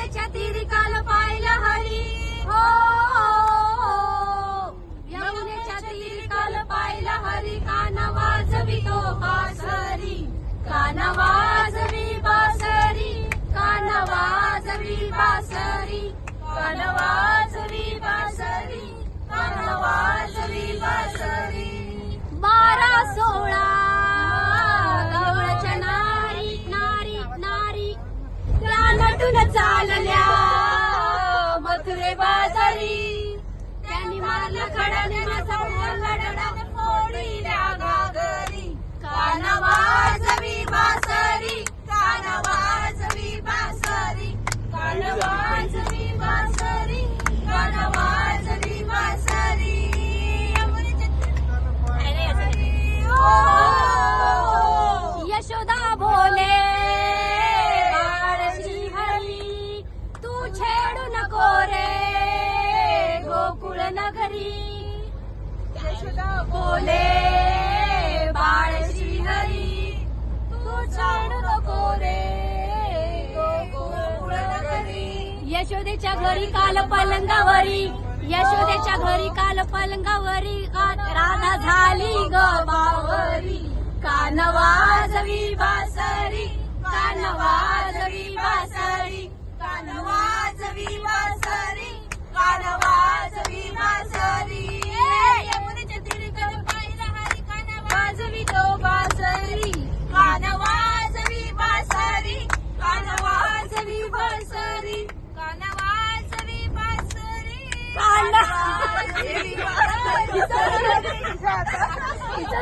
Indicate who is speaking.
Speaker 1: यमुनेच्या तीरी काल पाहिलं हरी हो, यमुनेच्या तीरी काल पाहिलं हरी. कान वाजवी तो बासरी, कान वाजवी बासरी, कान वाजवी बासरी, कान वाजवी बासरी, कान वाजवी बासरी. 12-16 गवळच्या नारी नारी नारी त्या नटून चालल्या मथुरे बाजारी. त्यांनी मारलं खड्याने माझा मोडला डडा फोडील्या घागरी. कान वाजवी बासरी, कान वाजवी बासरी, कान वाजवी बासरी, कान वाजवी बासरी. यशोदा बोले बाळशी हरी, तू छेडू नको रे गोकुळ नगरी. यशोदा बोले बाळशी हरी, तू छेडू नको रे गोकुळ नगरी. यशोदेच्या घरी काल पलंगावरी, यशोदेच्या घरी काल पलंगावरी राधा झाली ग बावरी. कान वाजवी बासरी, कान वाजवी बासरी, कान वाजवी बासरी, कान वाजवी बासरी. यमुनेच्या तीरी काल पाहिलं हरी, कान वाजवी तो बासरी. कान वाजवी बासरी, कान वाजवी बासरी, कान वाजवी बासरी, कान वाजवी बासरी.